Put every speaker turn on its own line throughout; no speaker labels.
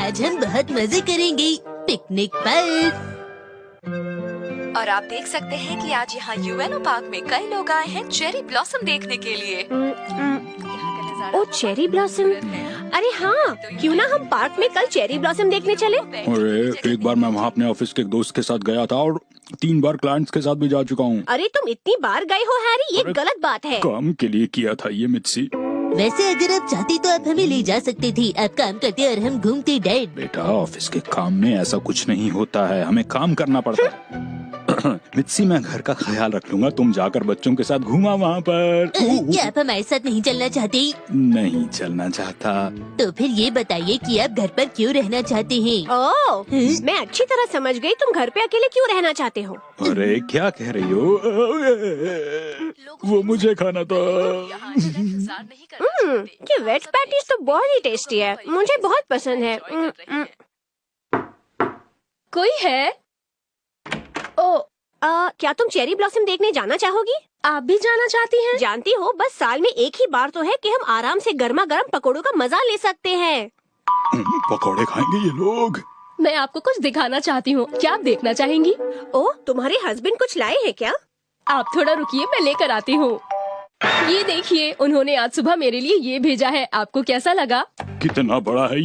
आज हम बहुत मजे करेंगे पिकनिक पर।
और आप देख सकते हैं कि आज यहाँ यूएनओ पार्क में कई लोग आए हैं चेरी ब्लॉसम देखने के लिए।
ओ चेरी ब्लॉसम, अरे हाँ, क्यों ना हम पार्क में कल चेरी ब्लॉसम देखने चले।
अरे एक बार मैं वहाँ अपने ऑफिस के एक दोस्त के साथ गया था और 3 बार क्लाइंट्स के साथ भी जा चुका हूँ।
अरे तुम इतनी बार गए हो हैरी, ये गलत बात है।
काम के लिए किया था ये मित्सी।
वैसे अगर आप चाहती तो आप हमें ले जा सकते थे। आप काम करते और हम घूमते डैड।
बेटा ऑफिस के काम में ऐसा कुछ नहीं होता है, हमें काम करना पड़ता है। मित्सी मैं घर का ख्याल रख लूंगा, तुम जाकर बच्चों के साथ घूमा वहाँ पर।
क्या आप हमारे साथ नहीं चलना चाहते?
नहीं चलना चाहता।
तो फिर ये बताइए कि आप घर पर क्यों रहना चाहते हैं?
ओह, मैं अच्छी तरह समझ गई, तुम घर पे अकेले क्यों रहना चाहते हो।
अरे क्या कह रही हो? वो मुझे खाना था।
ये वेज पैटीज तो बहुत ही टेस्टी है, मुझे बहुत पसंद है।
कोई है? ओ,
क्या तुम चेरी ब्लॉसम देखने जाना चाहोगी?
आप भी जाना चाहती हैं?
जानती हो, बस साल में एक ही बार तो है कि हम आराम से गर्मा गर्म पकौड़ों का मजा ले सकते हैं।
पकौड़े खाएंगे ये लोग।
मैं आपको कुछ दिखाना चाहती हूँ, क्या आप देखना चाहेंगी?
ओ, तुम्हारे हस्बैंड कुछ लाए हैं क्या?
आप थोड़ा रुकिए, मैं लेकर आती हूँ। ये देखिए, उन्होंने आज सुबह मेरे लिए ये भेजा है, आपको कैसा लगा?
कितना बड़ा है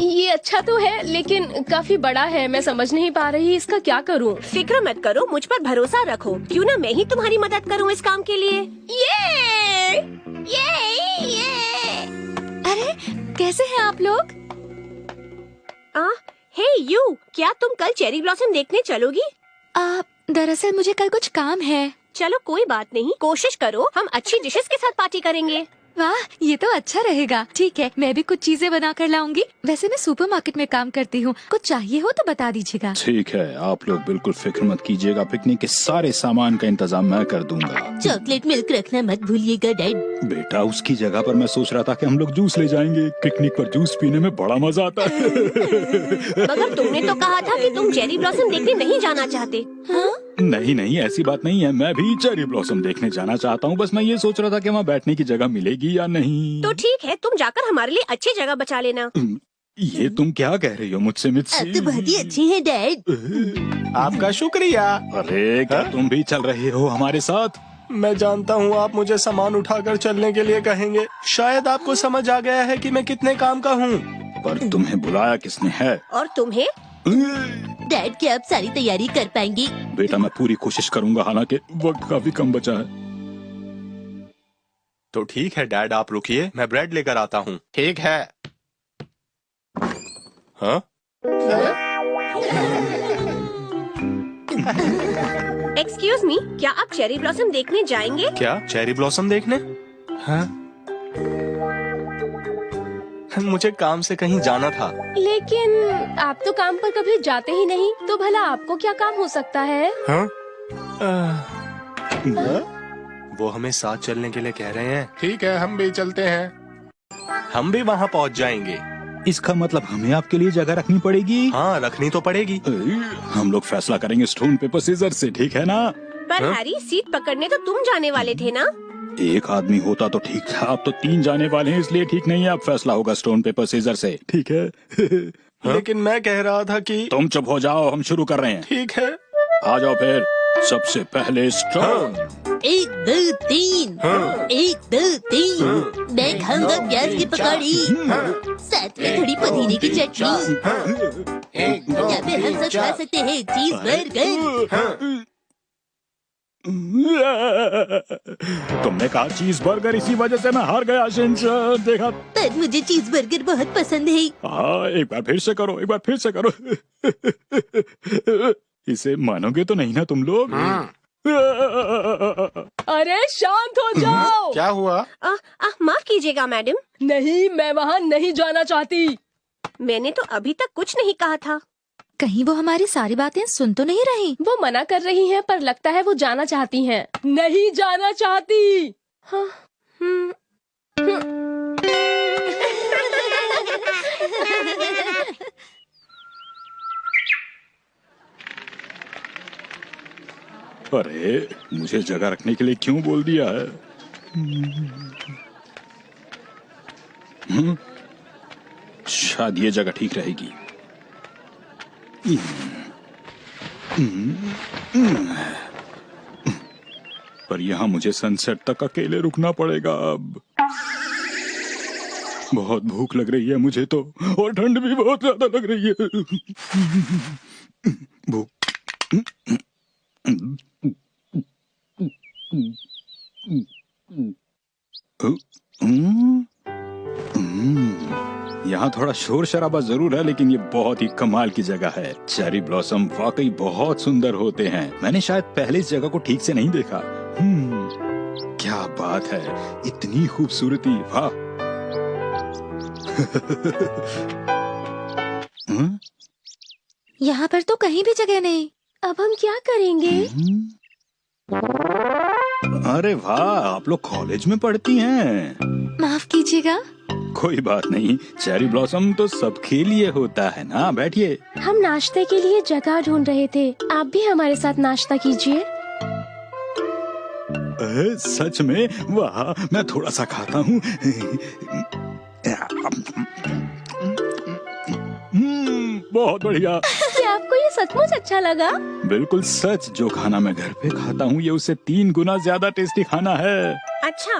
ये अच्छा तो है लेकिन काफी बड़ा है, मैं समझ नहीं पा रही इसका क्या करूँ।
फिक्र मत करो, मुझ पर भरोसा रखो, क्यों ना मैं ही तुम्हारी मदद करूँ इस काम के लिए।
ये! अरे कैसे हैं आप लोग?
हे यू, क्या तुम कल चेरी ब्लॉसम देखने चलोगी?
दरअसल मुझे कल कुछ काम है।
चलो कोई बात नहीं, कोशिश करो, हम अच्छी डिशेस के साथ पार्टी करेंगे।
वाह, ये तो अच्छा रहेगा। ठीक है, मैं भी कुछ चीजें बना कर लाऊंगी। वैसे मैं सुपरमार्केट में काम करती हूँ, कुछ चाहिए हो तो बता दीजिएगा।
ठीक है, आप लोग बिल्कुल फिक्र मत कीजिएगा, पिकनिक के सारे सामान का इंतजाम मैं कर दूंगा।
चॉकलेट मिल्क रखना मत भूलिएगा डैड।
बेटा उसकी जगह पर मैं सोच रहा था कि हम लोग जूस ले जाएंगे, पिकनिक पर जूस पीने में बड़ा मजा आता है।
मगर तुमने तो कहा था कि तुम चेरी ब्लॉसम देखने नहीं जाना चाहते।
नहीं नहीं, ऐसी बात नहीं है, मैं भी चेरी ब्लॉसम देखने जाना चाहता हूँ, बस मैं ये सोच रहा था कि वहाँ बैठने की जगह मिलेगी या नहीं।
तो ठीक है, तुम जाकर हमारे लिए अच्छी जगह बचा लेना।
ये तुम क्या कह रही हो मुझसे मित्सी?
आप तो बहुत ही अच्छे हैं डैड।
आपका शुक्रिया।
अरे क्या तुम भी चल रहे हो हमारे साथ?
मैं जानता हूँ आप मुझे सामान उठाकर चलने के लिए कहेंगे, शायद आपको समझ आ गया है कि मैं कितने काम का हूँ।
पर तुम्हें बुलाया किसने है?
और तुम्हें?
डैड क्या आप सारी तैयारी कर पाएंगी?
बेटा मैं पूरी कोशिश करूंगा, हालांकि वक्त काफी कम बचा है।
तो ठीक है डैड, आप रुकिए, मैं ब्रेड लेकर आता हूँ। ठीक है। हाँ?
एक्सक्यूज मी, क्या आप चेरी ब्लॉसम देखने जाएंगे?
क्या चेरी ब्लॉसम देखने? हाँ? मुझे काम से कहीं जाना था।
लेकिन आप तो काम पर कभी जाते ही नहीं, तो भला आपको क्या काम हो सकता है?
हाँ? वो हमें साथ चलने के लिए कह रहे हैं। ठीक है, हम भी चलते हैं। हम भी वहाँ पहुँच जाएंगे।
इसका मतलब हमें आपके लिए जगह रखनी पड़ेगी?
हाँ, रखनी तो पड़ेगी।
हम लोग फैसला करेंगे स्टोन पेपर सीजर से, ठीक है ना?
पर हैरी, सीट पकड़ने तो तुम जाने वाले थे ना?
एक आदमी होता तो ठीक था, अब तो 3 जाने वाले हैं, इसलिए ठीक नहीं है। अब फैसला होगा स्टोन पेपर सीजर से, ठीक है?
लेकिन मैं कह रहा था कि
तुम चुप हो जाओ, हम शुरू कर रहे हैं।
ठीक है।
आ जाओ फिर। सबसे पहले स्टोन।
1 2 3। 1 2 3। मैं खाऊंगा प्याज की पकौड़ी, साथ में थोड़ी पुदीने की चटनी, या फिर हम सब खा सकते हैं चीज बर्गर।
तुमने कहा चीज बर्गर, इसी वजह से मैं हार गया। देखा,
पर मुझे चीज बर्गर बहुत पसंद है।
हाँ, एक बार फिर से करो, एक बार फिर से करो। इसे मानोगे तो नहीं ना तुम लोग?
अरे शांत हो जाओ।
क्या हुआ?
माफ कीजिएगा मैडम,
नहीं, मैं वहाँ नहीं जाना चाहती।
मैंने तो अभी तक कुछ नहीं कहा था।
कहीं वो हमारी सारी बातें सुन तो नहीं रही?
वो मना कर रही हैं, पर लगता है वो जाना चाहती हैं। नहीं जाना चाहती। हाँ।
अरे मुझे जगह रखने के लिए क्यों बोल दिया है? शायद ये जगह ठीक रहेगी। पर यहाँ मुझे सनसेट तक अकेले रुकना पड़ेगा अब। बहुत भूख लग रही है मुझे तो, और ठंड भी बहुत ज्यादा लग रही है। भूख। यहाँ थोड़ा शोर शराबा जरूर है, लेकिन ये बहुत ही कमाल की जगह है। चेरी ब्लॉसम वाकई बहुत सुंदर होते हैं। मैंने शायद पहले इस जगह को ठीक से नहीं देखा। क्या बात है, इतनी खूबसूरती, वाह।
यहाँ पर तो कहीं भी जगह नहीं।
अब हम क्या करेंगे?
अरे वाह, आप लोग कॉलेज में पढ़ती हैं।
माफ कीजिएगा।
कोई बात नहीं, चेरी ब्लॉसम तो सबके लिए होता है ना। बैठिए।
हम नाश्ते के लिए जगह ढूंढ रहे थे, आप भी हमारे साथ नाश्ता कीजिए।
सच में? वाह, मैं थोड़ा सा खाता हूँ। बहुत बढ़िया।
क्या आपको ये सचमुच अच्छा लगा?
बिल्कुल सच। जो खाना मैं घर पे खाता हूँ, ये उससे 3 गुना ज्यादा टेस्टी खाना है।
अच्छा,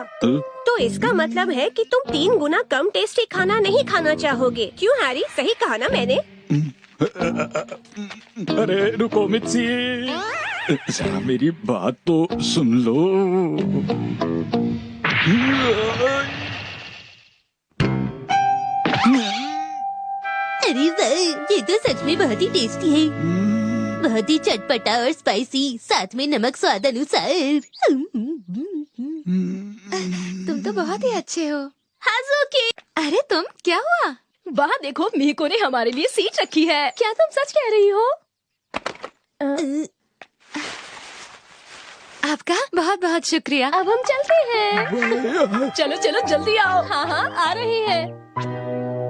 तो इसका मतलब है कि तुम 3 गुना कम टेस्टी खाना नहीं खाना चाहोगे। क्यों हैरी, सही कहा ना मैंने?
अरे रुको मित्सी, जरा मेरी बात तो सुन लो।
अरे वाह, ये तो सच में बहुत ही टेस्टी है। बहुत ही चटपटा और स्पाइसी, साथ में नमक स्वाद अनुसार।
तुम तो बहुत ही अच्छे हो।
हाज़ुकी।
अरे तुम, क्या हुआ?
वाह देखो, मीको ने हमारे लिए सीट रखी है। क्या तुम सच कह रही हो?
आपका बहुत बहुत शुक्रिया।
अब हम चलते हैं। चलो चलो जल्दी आओ। हाँ हाँ, आ रहे हैं।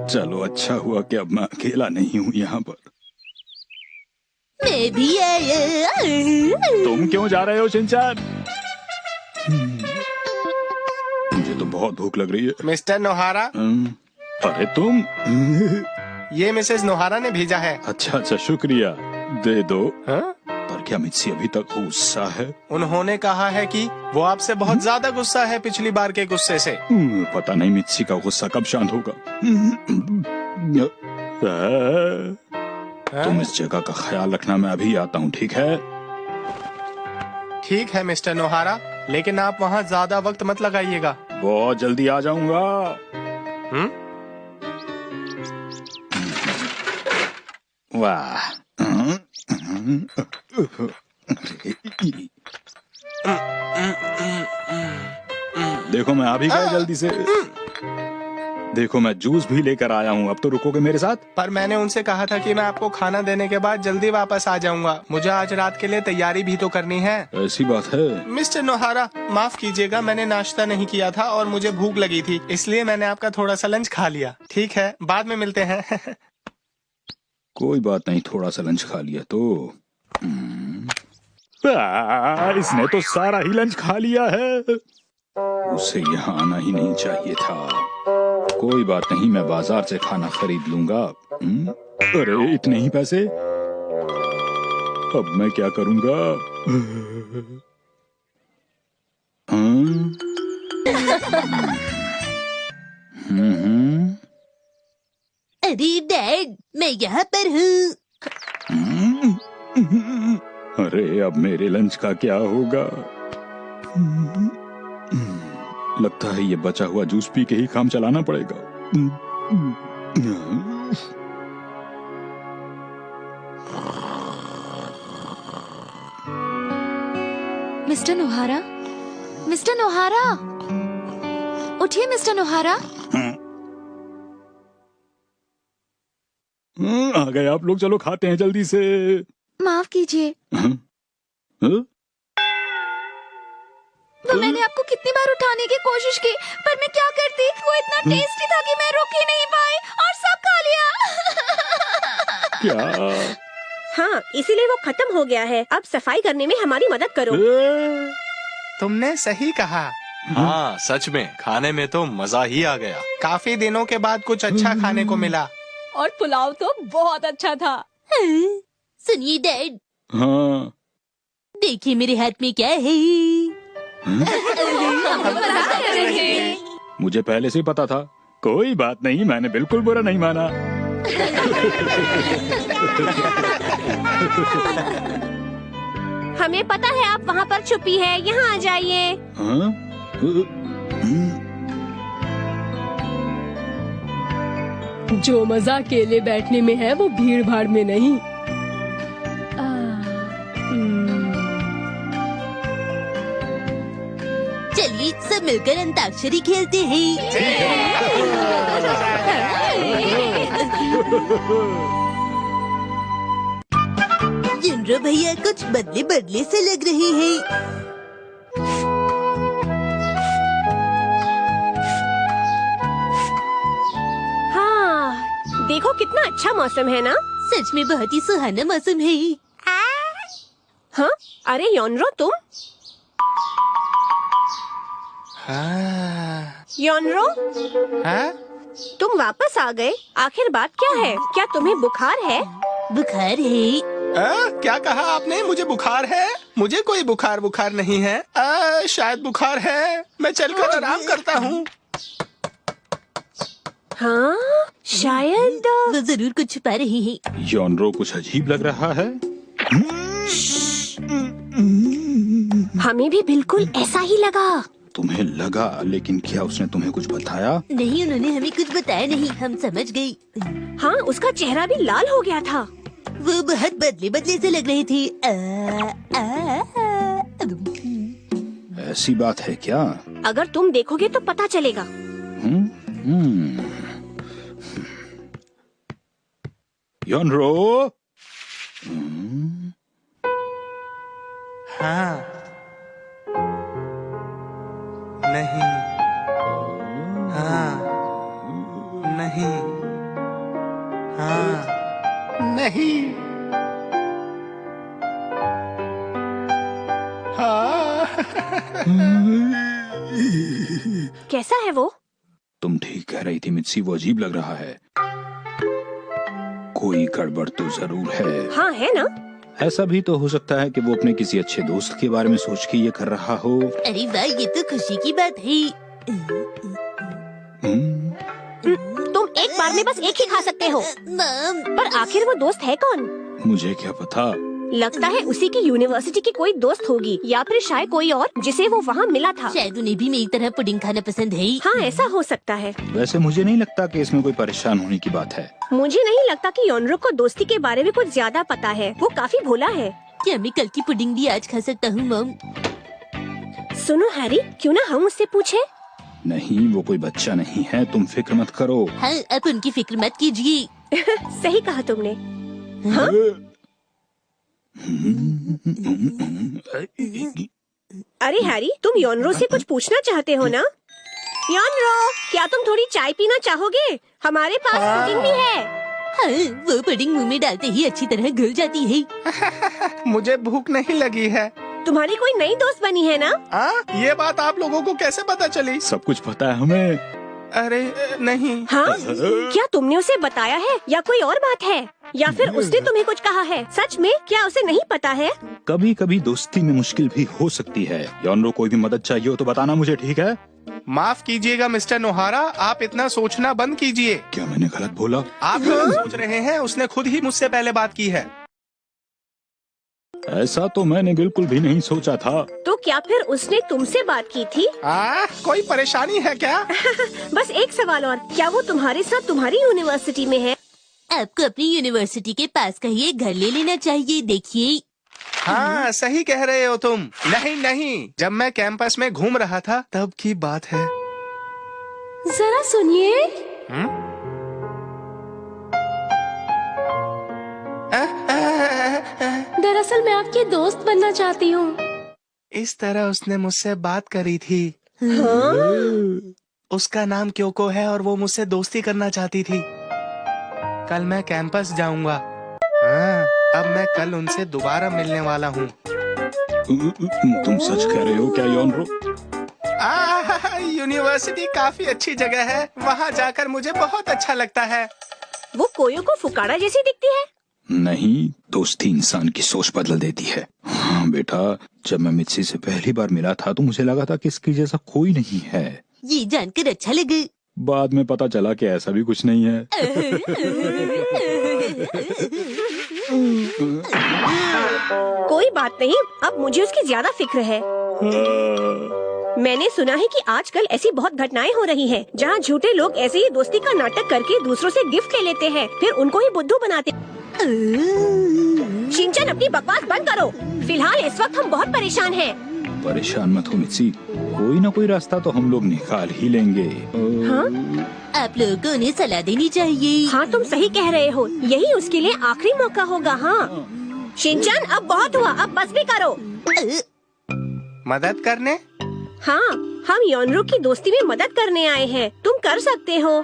चलो, अच्छा हुआ कि अब मैं अकेला नहीं हूँ यहाँ पर।
मैं भी आया।
तुम क्यों जा रहे हो शिनचैन? मुझे तो बहुत भूख लग रही है।
मिस्टर नोहारा,
अरे तुम?
ये मिसेस नोहारा ने भेजा है।
अच्छा अच्छा, शुक्रिया, दे दो।
हाँ?
पर क्या मित्सी अभी तक गुस्सा है?
उन्होंने कहा है कि वो आपसे बहुत ज्यादा गुस्सा है पिछली बार के गुस्से से।
पता नहीं मित्सी का गुस्सा कब शांत होगा। तुम इस जगह का ख्याल रखना, मैं अभी आता हूँ, ठीक है?
ठीक है मिस्टर नोहारा, लेकिन आप वहाँ ज्यादा वक्त मत लगाइएगा।
बहुत जल्दी आ जाऊंगा। वाह। देखो मैं आ भी गया जल्दी से। देखो मैं जूस भी लेकर आया हूँ। अब तो रुकोगे मेरे साथ?
पर मैंने उनसे कहा था कि मैं आपको खाना देने के बाद जल्दी वापस आ जाऊंगा। मुझे आज रात के लिए तैयारी भी तो करनी है।
ऐसी बात है?
मिस्टर नोहारा, माफ कीजिएगा, मैंने नाश्ता नहीं किया था और मुझे भूख लगी थी, इसलिए मैंने आपका थोड़ा सा लंच खा लिया। ठीक है, बाद में मिलते हैं।
कोई बात नहीं, थोड़ा सा लंच खा लिया तो। इसने तो सारा ही लंच खा लिया है। उसे यहाँ आना ही नहीं चाहिए था। कोई बात नहीं, मैं बाजार से खाना खरीद लूंगा। अरे इतने ही पैसे, अब मैं क्या करूंगा?
अरे डैड, मैं यहाँ पर हूँ।
अरे अब मेरे लंच का क्या होगा? लगता है ये बचा हुआ जूस पी के ही काम चलाना पड़ेगा।
मिस्टर नोहारा, मिस्टर नोहारा, उठिए मिस्टर नोहारा।
आ गए आप लोग, चलो खाते हैं जल्दी से।
माफ कीजिए। वो मैंने आपको कितनी बार उठाने की कोशिश की, पर मैं क्या करती, वो इतना टेस्टी था कि मैं रुक ही नहीं पाई और सब खा लिया।
क्या?
हाँ, इसीलिए वो खत्म हो गया है। अब सफाई करने में हमारी मदद करो।
तुमने सही कहा। हाँ सच में खाने में तो मजा ही आ गया। काफी दिनों के बाद कुछ अच्छा खाने को मिला।
और पुलाव तो बहुत अच्छा था।
सुनिए डैड,
हाँ।
देखिए मेरे हाथ में क्या है।
मुझे पहले से ही पता था। कोई बात नहीं, मैंने बिल्कुल बुरा नहीं माना।
हमें पता है आप वहाँ पर छुपी है, यहाँ आ जाइए।
हाँ?
जो मजा अकेले बैठने में है वो भीड़ भाड़ में नहीं।
चलिए सब मिलकर अंताक्षरी खेलते हैं। जिनरो भैया कुछ बदले बदले से लग रहे हैं।
हाँ, देखो कितना अच्छा मौसम है ना।
सच में बहुत ही सुहाना मौसम है।
हाँ, अरे योनरो तुम।
हाँ।
योनरो,
हाँ?
तुम वापस आ गए। आखिर बात क्या है? क्या तुम्हें बुखार है?
बुखार है?
क्या कहा आपने? मुझे बुखार है? मुझे कोई बुखार नहीं है। शायद बुखार है। मैं चलकर आराम करता हूँ।
हाँ, शायद।
वो जरूर कुछ छुपा रही है।
योनरो कुछ अजीब लग रहा है।
हमें भी बिल्कुल ऐसा ही लगा।
तुम्हें लगा, लेकिन क्या उसने तुम्हें कुछ बताया?
नहीं, उन्होंने हमें कुछ बताया नहीं। हम समझ गई।
हाँ, उसका चेहरा भी लाल हो गया था।
वो बहुत बदले बदले से लग रहे थे।
ऐसी बात है क्या?
अगर तुम देखोगे तो पता चलेगा।
योनरो।
हाँ। नहीं। हाँ। नहीं। हाँ। नहीं। हाँ।
कैसा है वो?
तुम ठीक कह रही थी मित्सी, वो अजीब लग रहा है। कोई गड़बड़ तो जरूर है।
हाँ, है ना?
ऐसा भी तो हो सकता है कि वो अपने किसी अच्छे दोस्त के बारे में सोच के ये कर रहा हो।
अरे वाह, ये तो खुशी की बात है।
तुम एक बार में बस एक ही खा सकते हो।
मॉम,
पर आखिर वो दोस्त है कौन?
मुझे क्या पता।
लगता है उसी की यूनिवर्सिटी की कोई दोस्त होगी, या फिर शायद कोई और जिसे वो वहाँ मिला था।
शायद उन्हें भी मेरी तरह पुडिंग खाना पसंद है।
हाँ, ऐसा हो सकता है।
वैसे मुझे नहीं लगता कि इसमें कोई परेशान होने की बात है।
मुझे नहीं लगता कि योनरो को दोस्ती के बारे में कुछ ज्यादा पता है। वो काफी भोला है।
क्या मैं कल की पुडिंग भी आज खा सकता हूँ मॉम?
सुनो हैरी, क्यों ना हम उससे पूछे?
नहीं, वो कोई बच्चा नहीं है, तुम फिक्र मत करो।
हाँ, आप उनकी फिक्र मत कीजिए।
सही कहा तुमने। हाँ? अरे हैरी, तुम योनरो से कुछ पूछना चाहते हो ना? योनरो, क्या तुम थोड़ी चाय पीना चाहोगे? हमारे पास पुडिंग भी है।
हाँ, वो पुडिंग मुंह में डालते ही अच्छी तरह घुल जाती है।
मुझे भूख नहीं लगी है।
तुम्हारी कोई नई दोस्त बनी है ना?
ये बात आप लोगों को कैसे पता चली?
सब कुछ पता है हमें।
अरे नहीं।
हाँ? क्या तुमने उसे बताया है या कोई और बात है? या फिर उसने तुम्हें कुछ कहा है? सच में क्या उसे नहीं पता है?
कभी कभी दोस्ती में मुश्किल भी हो सकती है। योनरो, कोई भी मदद चाहिए हो तो बताना मुझे, ठीक है?
माफ कीजिएगा मिस्टर नोहारा, आप इतना सोचना बंद कीजिए।
क्या मैंने गलत बोला?
आप गलत सोच रहे हैं। उसने खुद ही मुझसे पहले बात की है।
ऐसा तो मैंने बिल्कुल भी नहीं सोचा था।
तो क्या फिर उसने तुमसे बात की थी?
कोई परेशानी है क्या?
बस एक सवाल और, क्या वो तुम्हारे साथ तुम्हारी यूनिवर्सिटी में है?
आपको अपनी यूनिवर्सिटी के पास का ही एक घर ले लेना चाहिए। देखिए।
हाँ, सही कह रहे हो तुम। नहीं, जब मैं कैंपस में घूम रहा था तब की बात है।
जरा सुनिए। दरअसल मैं आपकी दोस्त बनना चाहती हूँ।
इस तरह उसने मुझसे बात करी थी। उसका नाम क्योको है और वो मुझसे दोस्ती करना चाहती थी। कल मैं कैंपस जाऊंगा। अब मैं कल उनसे दोबारा मिलने वाला हूँ।
तुम सच कह रहे हो क्या योनरो?
यूनिवर्सिटी काफी अच्छी जगह है, वहाँ जाकर मुझे बहुत अच्छा लगता है।
वो कोयो को फुकारा जैसी दिखती है।
नहीं, दोस्ती इंसान की सोच बदल देती है। हाँ बेटा, जब मैं मित्सी से पहली बार मिला था तो मुझे लगा था कि इसकी जैसा कोई नहीं है।
ये जानकर अच्छा लगे।
बाद में पता चला कि ऐसा भी कुछ नहीं है।
कोई बात नहीं, अब मुझे उसकी ज्यादा फिक्र है। मैंने सुना है कि आजकल ऐसी बहुत घटनाएं हो रही हैं, जहाँ झूठे लोग ऐसे ही दोस्ती का नाटक करके दूसरों से गिफ्ट ले लेते हैं, फिर उनको ही बुद्धू बनाते। शिनचैन, अपनी बकवास बंद करो। फिलहाल इस वक्त हम बहुत परेशान हैं।
परेशान मत हो मित्सी, कोई ना कोई रास्ता तो हम लोग निकाल ही लेंगे।
हाँ?
आप लोगों को उन्हें सलाह देनी चाहिए।
हाँ, तुम सही कह रहे हो, यही उसके लिए आखिरी मौका होगा। हाँ शिनचैन, अब बहुत हुआ, अब बस भी करो।
मदद करने?
हाँ, हम योनरो की दोस्ती में मदद करने आए हैं, तुम कर सकते हो।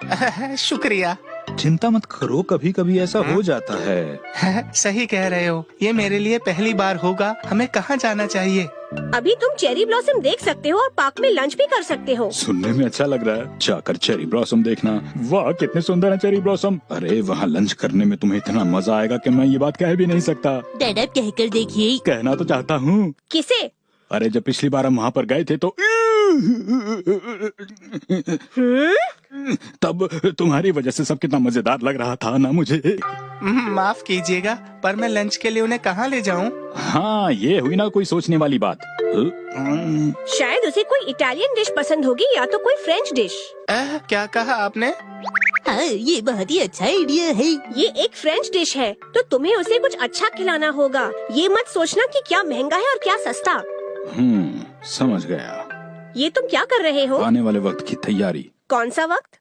शुक्रिया।
चिंता मत करो, कभी कभी ऐसा हो जाता है।
सही कह रहे हो, ये मेरे लिए पहली बार होगा। हमें कहाँ जाना चाहिए?
अभी तुम चेरी ब्लॉसम देख सकते हो और पार्क में लंच भी कर सकते हो।
सुनने में अच्छा लग रहा है, जाकर चेरी ब्लॉसम देखना। वाह, कितने सुंदर है चेरी ब्लॉसम। अरे वहाँ लंच करने में तुम्हें इतना मजा आएगा कि मैं ये बात कह भी नहीं सकता।
डैड, आप कहकर देखिए।
कहना तो चाहता हूँ।
किसे?
अरे जब पिछली बार हम वहाँ पर गए थे तो तब तुम्हारी वजह से सब कितना मजेदार लग रहा था ना मुझे।
माफ कीजिएगा, पर मैं लंच के लिए उन्हें कहाँ ले जाऊँ?
हाँ, ये हुई ना कोई सोचने वाली बात।
शायद उसे कोई इटालियन डिश पसंद होगी या तो कोई फ्रेंच डिश।
क्या कहा आपने?
हाँ, ये बहुत ही अच्छा आइडिया है।
ये एक फ्रेंच डिश है, तो तुम्हें उसे कुछ अच्छा खिलाना होगा। ये मत सोचना कि क्या महंगा है और क्या सस्ता।
समझ गया।
ये तुम क्या कर रहे हो?
आने वाले वक्त की तैयारी।
कौन सा वक्त?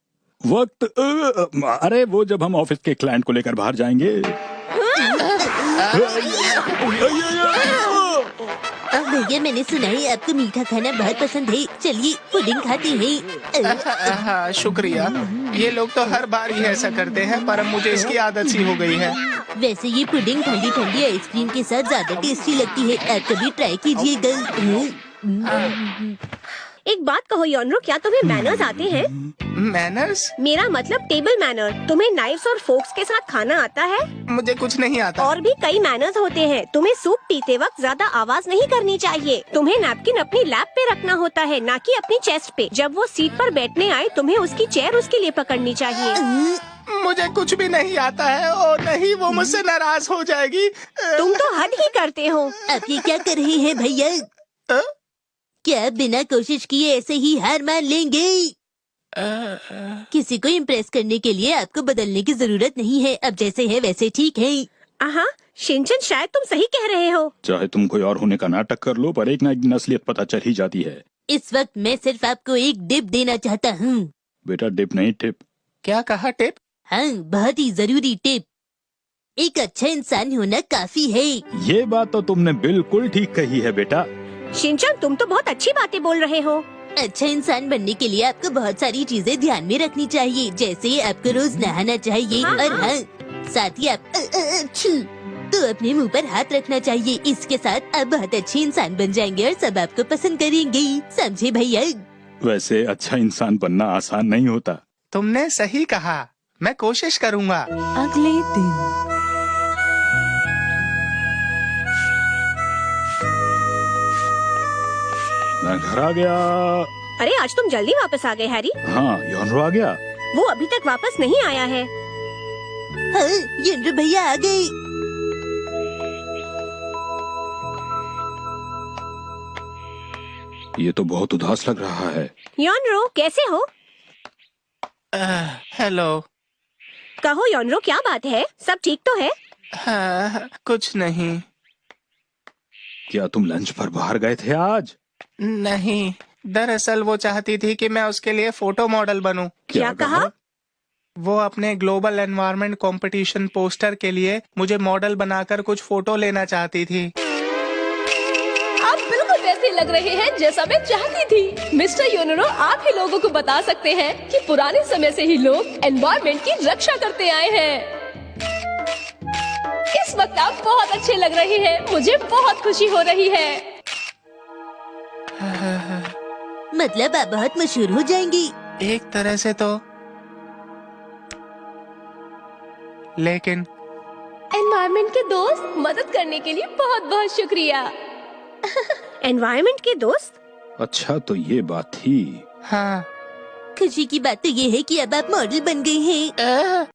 अरे वो जब हम ऑफिस के क्लाइंट को लेकर बाहर जाएंगे।
भैया, मैंने सुना है आपको मीठा खाना बहुत पसंद है, चलिए पुडिंग खाते हैं।
हाँ, शुक्रिया। ये लोग तो हर बार ही ऐसा करते हैं, पर अब मुझे इसकी आदत सी हो गई है।
वैसे ये पुडिंग ठंडी ठंडी आइसक्रीम के साथ ज्यादा टेस्टी लगती है, आप कभी ट्राई कीजिएगा।
एक बात कहो योनरो, क्या तुम्हें मैनर्स आते हैं?
मैनर्स?
मेरा मतलब टेबल मैनर। तुम्हें नाइफ्स और फोक्स के साथ खाना आता है?
मुझे कुछ नहीं आता।
और भी कई मैनर्स होते हैं। तुम्हें सूप पीते वक्त ज्यादा आवाज नहीं करनी चाहिए। तुम्हें नैपकिन अपनी लैप पे रखना होता है, ना कि अपनी चेस्ट पे। जब वो सीट पर बैठने आए, तुम्हें उसकी चेयर उसके लिए पकड़नी चाहिए।
मुझे कुछ भी नहीं आता है और नहीं वो मुझसे नाराज हो जाएगी।
तुम तो हद ही करते हो।
आप ये क्या कर रहे हैं भैया? क्या बिना कोशिश किए ऐसे ही हार मान लेंगे? किसी को इम्प्रेस करने के लिए आपको बदलने की जरूरत नहीं है, अब जैसे है वैसे ठीक है।
हाँ, शिनचैन, शायद तुम सही कह रहे हो।
चाहे तुम कोई और होने का नाटक कर लो, पर एक ना एक दिन असलियत पता चल ही जाती है।
इस वक्त मैं सिर्फ आपको एक डिप देना चाहता हूँ।
बेटा, डिप नहीं टिप।
क्या कहा? टिप?
हाँ, बहुत ही जरूरी टिप। एक अच्छा इंसान होना काफी है।
ये बात तो तुमने बिल्कुल ठीक कही है बेटा।
शिनचैन, तुम तो बहुत अच्छी बातें बोल रहे हो।
अच्छा इंसान बनने के लिए आपको बहुत सारी चीजें ध्यान में रखनी चाहिए, जैसे आपको रोज नहाना चाहिए।
हाँ,
और हाँ, साथ ही आप तो अपने मुंह पर हाथ रखना चाहिए। इसके साथ आप बहुत अच्छे इंसान बन जाएंगे और सब आपको पसंद करेंगे, समझे भैया?
वैसे अच्छा इंसान बनना आसान नहीं होता।
तुमने सही कहा, मैं कोशिश करूँगा।
अगले दिन
मैं घर आ गया।
अरे, आज तुम जल्दी वापस आ गए हैरी।
हाँ, योनरो आ गया।
वो अभी तक वापस नहीं आया है।
हाँ, योनरो भैया आ गए।
ये तो बहुत उदास लग रहा है।
योनरो, कैसे हो?
हेलो।
कहो योनरो, क्या बात है? सब ठीक तो है?
कुछ नहीं।
क्या तुम लंच पर बाहर गए थे आज?
नहीं, दरअसल वो चाहती थी कि मैं उसके लिए फोटो मॉडल बनूं।
क्या कहा?
वो अपने ग्लोबल एनवायरनमेंट कंपटीशन पोस्टर के लिए मुझे मॉडल बनाकर कुछ फोटो लेना चाहती थी।
आप बिल्कुल वैसे लग रहे हैं जैसा मैं चाहती थी। मिस्टर योनरो, आप ही लोगों को बता सकते हैं कि पुराने समय से ही लोग एनवायरनमेंट की रक्षा करते आए हैं। इस वक्त आप बहुत अच्छे लग रहे हैं, मुझे बहुत खुशी हो रही है।
मतलब आप बहुत मशहूर हो जाएंगी।
एक तरह से तो, लेकिन
एनवायरनमेंट के दोस्त, मदद करने के लिए बहुत बहुत शुक्रिया।
एनवायरनमेंट के दोस्त?
अच्छा तो ये बात थी।
हाँ।
खुशी की बात तो ये है कि अब आप मॉडल बन गई हैं।